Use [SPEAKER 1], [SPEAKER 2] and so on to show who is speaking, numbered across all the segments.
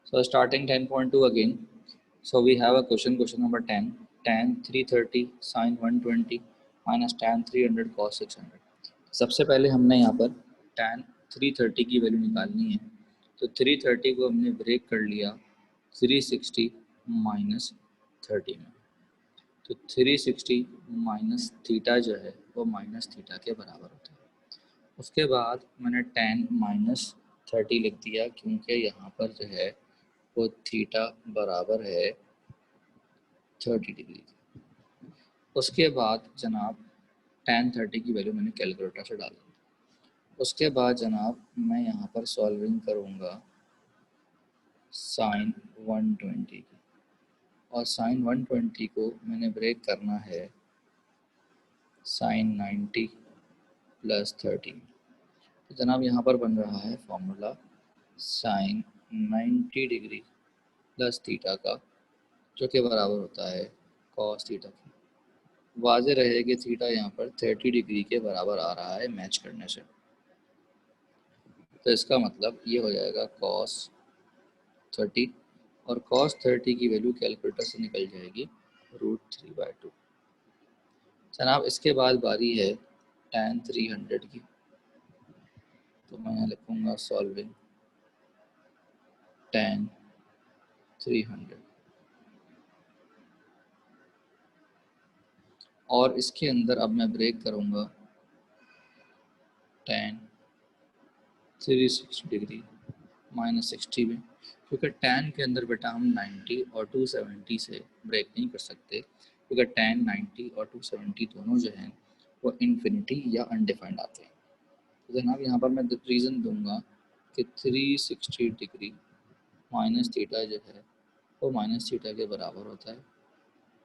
[SPEAKER 1] So starting 10.2 again. So we have a question number 10. Tan 330 sin 120 minus tan 300 cos 600. सबसे पहले हमने यहाँ पर tan 330 की वैल्यू निकालनी है। तो 330 को हमने ब्रेक कर लिया 360 माइनस 30 में। तो 360 माइनस थीटा जो है वो माइनस थीटा के बराबर होता है। उसके बाद मैंने tan माइनस 30 लिख दिया क्योंकि यहाँ पर जो है वो थीटा बराबर है 30 डिग्री। उसके बाद जनाब tan 30 की वैल्यू मैंने कैलकुलेटर से डाल दी। उसके बाद जनाब मैं यहाँ पर सॉल्विंग करूँगा साइन 120 की, और साइन 120 को मैंने ब्रेक करना है साइन 90 प्लस 30। तो जनाब यहाँ पर बन रहा है formula sine 90 degree plus theta का, जो कि बराबर होता है कॉस थीटा की। वाज़े रहे कि थीटा यहाँ पर 30 डिग्री के बराबर आ रहा है मैच करने से। तो इसका मतलब ये हो जाएगा cos 30, और cos 30 की वैल्यू कैलकुलेटर से निकल जाएगी √3/2। जनाब इसके बाद बारी है tan 300 की। तो मैं यहाँ लिखूँगा सॉल्विंग tan 300, और इसके अंदर अब मैं ब्रेक करूँगा tan 360 डिग्री माइनस 60 में, क्योंकि tan के अंदर बेटा हम 90 और 270 से ब्रेक नहीं कर सकते, क्योंकि tan 90 और 270 दोनों जो हैं वो इन्फिनिटी या अनडिफाइंड आते हैं। तो जनाब यहाँ पर मैं रीज़न दूंगा कि 360 डिग्री माइनस थीटा जो है वो माइनस थीटा के बराबर होता है,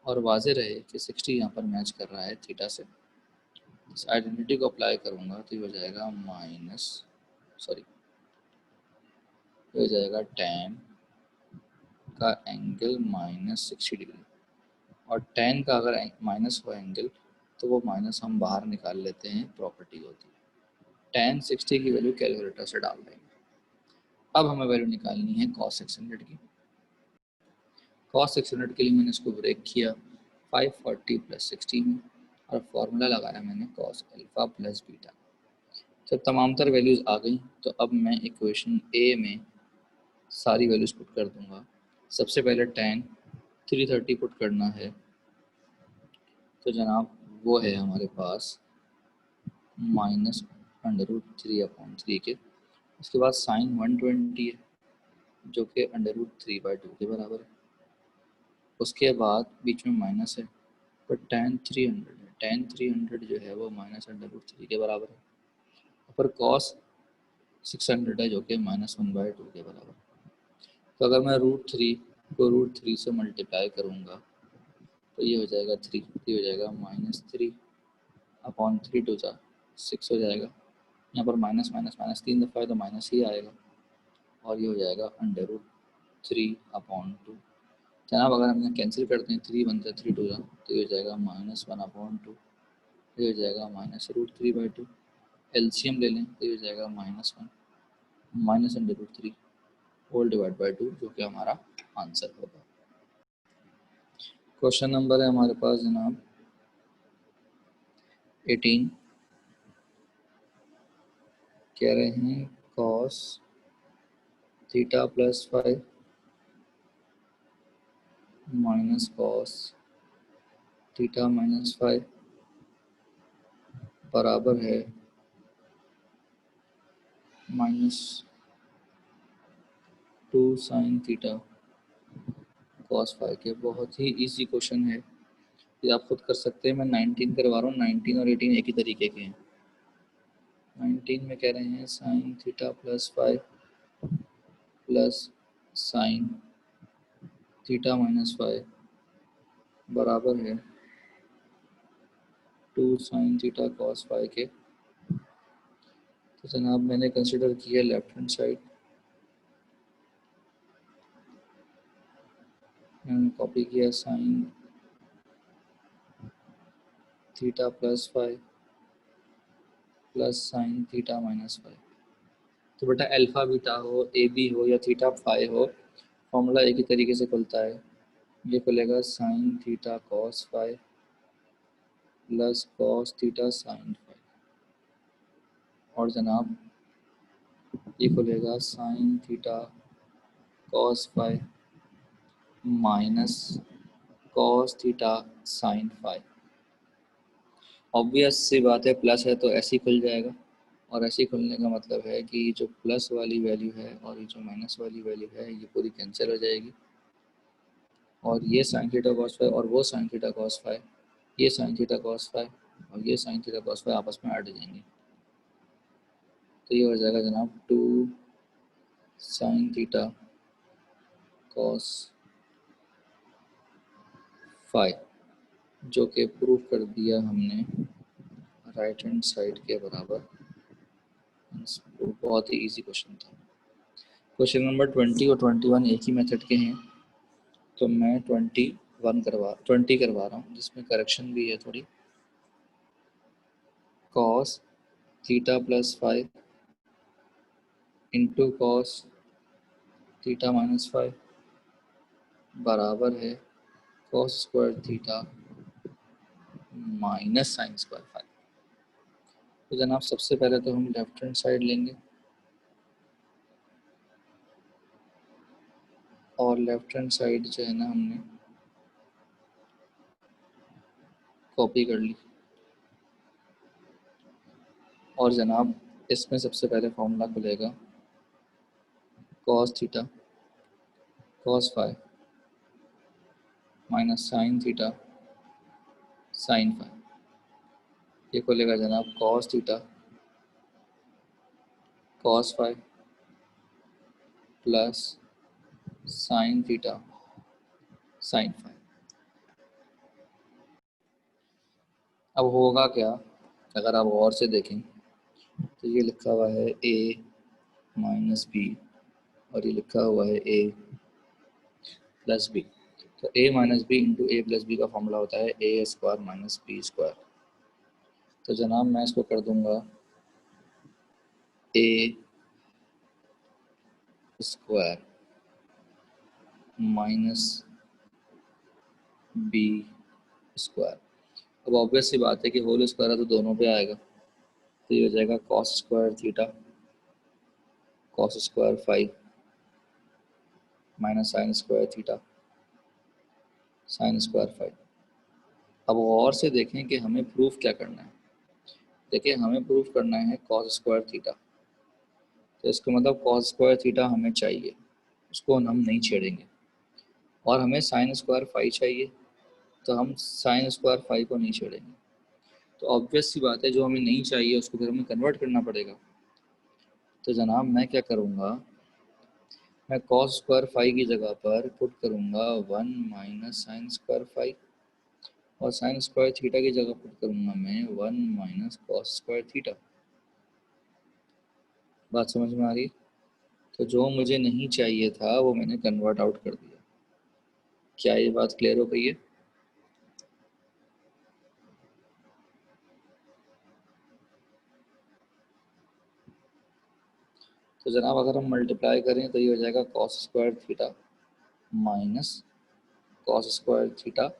[SPEAKER 1] और वाज़े रहे कि 60 यहाँ पर मैच कर रहा है थीटा से। इस आइडेंटिटी को अप्लाई करूँगा तो ये हो जाएगा ये हो जाएगा tan का एंगल माइनस 60 डिग्री, और tan का अगर माइनस हो एंगल तो वो माइनस हम बाहर निकाल लेते हैं, प्रॉपर्टी होती है। tan 60 की वैल्यू कैलकुलेटर से डाल देंगे। अब हमें वैल्यू निकालनी है cos 600 की। cos 600 के लिए मैंने इसको ब्रेक किया 540 प्लस 60 में, और फॉर्मूला लगाया मैंने cos अल्फ़ा प्लस बीटा। जब तमाम तर वैल्यूज़ आ गई तो अब मैं इक्वेशन ए में सारी वैल्यूज़ पुट कर दूंगा। सबसे पहले tan 330 पुट करना है, तो जनाब वो है हमारे पास माइनस √3/3 के। उसके बाद साइन 120 है जो कि √3/2 के बराबर है। उसके बाद बीच में माइनस है, पर tan 300 है, tan 300 जो है वो माइनस √3 के बराबर है। पर cos 600 है जो कि -1/2 के बराबर है। तो अगर मैं √3 को √3 से मल्टीप्लाई करूँगा तो ये हो जाएगा 3, ये हो जाएगा -3/3 टू 6 हो जाएगा। यहाँ पर माइनस माइनस माइनस 3 दफ़ा है तो माइनस ही आएगा, और ये हो जाएगा √3/2। जनाब अगर हम कैंसिल करते हैं 3 बनता है 3 टू तो ये हो जाएगा -1/2, ये हो जाएगा -√3/2। एलसीएम ले लें तो ये हो जाएगा -1 माइनस √3 होल डिवाइड बाई 2, जो कि हमारा आंसर होगा। क्वेश्चन नंबर है हमारे पास जनाब 18। कह रहे हैं cos theta plus 5 minus cos theta minus 5 बराबर है -2 साइन थीटा cos 5 के। बहुत ही इजी क्वेश्चन है, ये आप खुद कर सकते हैं। मैं 19 करवा रहा हूँ, 19 और 18 एक ही तरीके के हैं। 19 में कह रहे हैं sign theta plus 5 plus sine theta minus 5 बराबर है 2 साइन थीटा cos 5 के। तो जनाब मैंने कंसिडर किया लेफ्ट हैंड साइड, मैंने कॉपी किया sign theta plus 5 plus sine theta minus 5। तो बेटा अल्फ़ा बीटा हो, ए बी हो या थीटा फाई हो, फॉर्मूला एक ही तरीके से खुलता है, ये खुलेगा sine theta cos phi plus cos theta sine phi, और जनाब ये खुलेगा sine theta cos phi minus cos theta sine phi. Obvious सी बात है, प्लस है तो ऐसे ही खुल जाएगा, और ऐसे ही खुलने का मतलब है कि जो प्लस वाली वैल्यू है और ये जो माइनस वाली वैल्यू है ये पूरी कैंसिल हो जाएगी, और ये साइन थीटा कॉस फाई और वो साइन थीटा कॉस फाई, ये साइन थीटा कॉस फाई और ये साइन थीटा कॉस फाई आपस में ऐड हो जाएंगे। तो ये हो जाएगा जनाब 2 साइन थीटा कॉस फाई, जो कि प्रूफ कर दिया हमने राइट हैंड साइड के बराबर। बहुत ही इजी क्वेश्चन था। क्वेश्चन नंबर 20 और 21 एक ही मेथड के हैं, तो मैं 20 करवा रहा हूँ, जिसमें करेक्शन भी है थोड़ी। Cos theta plus five into cos theta minus five बराबर है cos square theta minus sine square five. तो जनाब सबसे पहले तो हम लेफ्ट हैंड साइड लेंगे, और लेफ्ट हैंड साइड जो है ना हमने कॉपी कर ली, और जनाब इसमें सबसे पहले फॉर्मूला खुलेगा cos theta cos five minus sine theta sine five. ये खुलेगा जनाब cos theta cos five plus sine theta sine five. अब होगा क्या, अगर आप गौर से देखें तो ये लिखा हुआ है a माइनस बी, और ये लिखा हुआ है a प्लस बी। तो a minus B into A plus B का फॉर्मूला होता है A square minus B square. तो जनाब मैं इसको कर दूंगा a square minus B square. अब ऑब्वियस सी बात है कि होल स्क्वायर है तो दोनों पे आएगा, तो ये हो जाएगा cos square theta cos square five minus sine square theta sine square five. अब और से देखें कि हमें प्रूफ क्या करना है। देखिए हमें प्रूफ करना है कॉस स्क्वायर थीटा, तो इसका मतलब कॉस स्क्वायर थीटा हमें चाहिए, उसको हम नहीं छेड़ेंगे। और हमें साइन स्क्वायर फाइव चाहिए, तो हम साइन स्क्वायर फाइव को नहीं छेड़ेंगे। तो ऑब्वियस सी बात है, जो हमें नहीं चाहिए उसको फिर हमें कन्वर्ट करना पड़ेगा। तो जनाब मैं क्या करूँगा, मैं कॉस स्क्वायर फाइव की जगह पर पुट करूँगा 1 माइनस साइन स्क्वायर फाइव, और साइन स्क्वायर थीटा की जगह पुट करूँगा मैं 1 माइनस कॉस स्क्वायर थीटा। बात समझ में आ रही है? तो जो मुझे नहीं चाहिए था वो मैंने कन्वर्ट आउट कर दिया। क्या ये बात क्लियर हो गई है? तो जनाब अगर हम मल्टीप्लाई करें तो ये हो जाएगा cos square theta minus cos square theta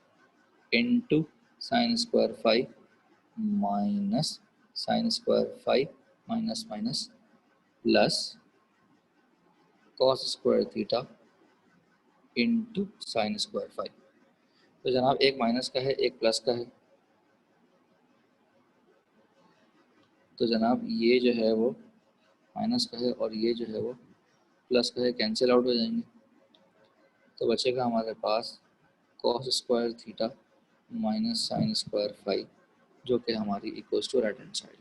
[SPEAKER 1] into sine square five minus sine square five minus minus plus cos square theta into sine square five. तो जनाब एक माइनस का है एक प्लस का है, तो जनाब ये जो है वो माइनस का है और ये जो है वो प्लस का है, कैंसिल आउट हो जाएंगे। तो बचेगा हमारे पास cos square theta minus sine square five, जो कि हमारी equals to right hand side.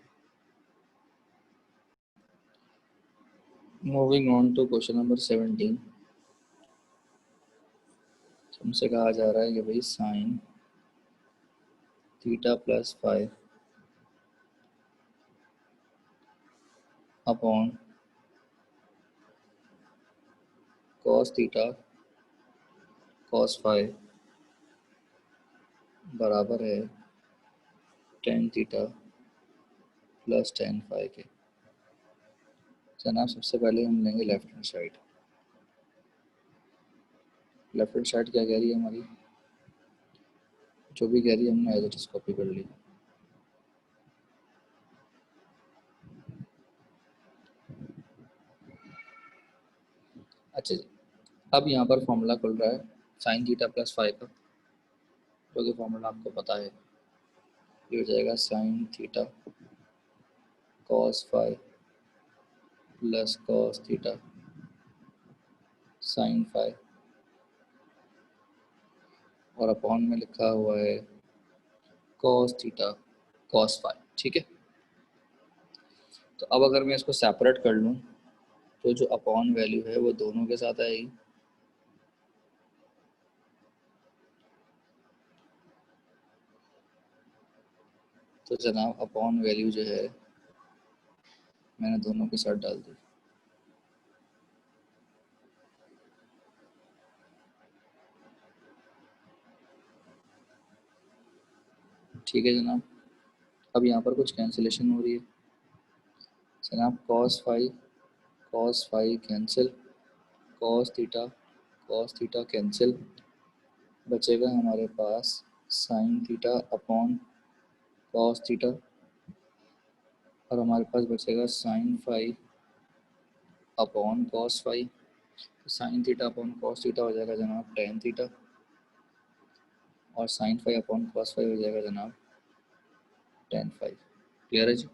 [SPEAKER 1] Moving on to question number 17। तुमसे कहा जा रहा है कि भाई sine theta plus five upon cos theta cos five बराबर है ten theta plus ten five के। जनाब सबसे पहले हम लेंगे left hand side, left hand side क्या कह रही है हमारी, जो भी कह रही है हमने एज इट इज कॉपी कर ली। अच्छा जी, अब यहाँ पर फॉर्मूला खुल रहा है साइन थीटा प्लस फाइव का, जो कि फॉर्मूला आपको पता है। ये हो जाएगा sign theta cos five plus cos theta sign five, और अपॉन में लिखा हुआ है कॉस थीटा कॉस फाइव। ठीक है, तो अब अगर मैं इसको सेपरेट कर लूँ तो जो अपॉन वैल्यू है वो दोनों के साथ आएगी। तो जनाब अपॉन वैल्यू जो है मैंने दोनों के साथ डाल दी। ठीक है जनाब, अब यहाँ पर कुछ कैंसिलेशन हो रही है जनाब। Cos five cancel, cos theta cancel, बचेगा हमारे पास sine theta upon cos theta, और हमारे पास बचेगा sine five upon cos five. तो sine theta upon cos theta हो जाएगा जनाब टेन थीटा, और sine five upon cos five हो जाएगा जनाब टेन फाइव। क्लियर है जी।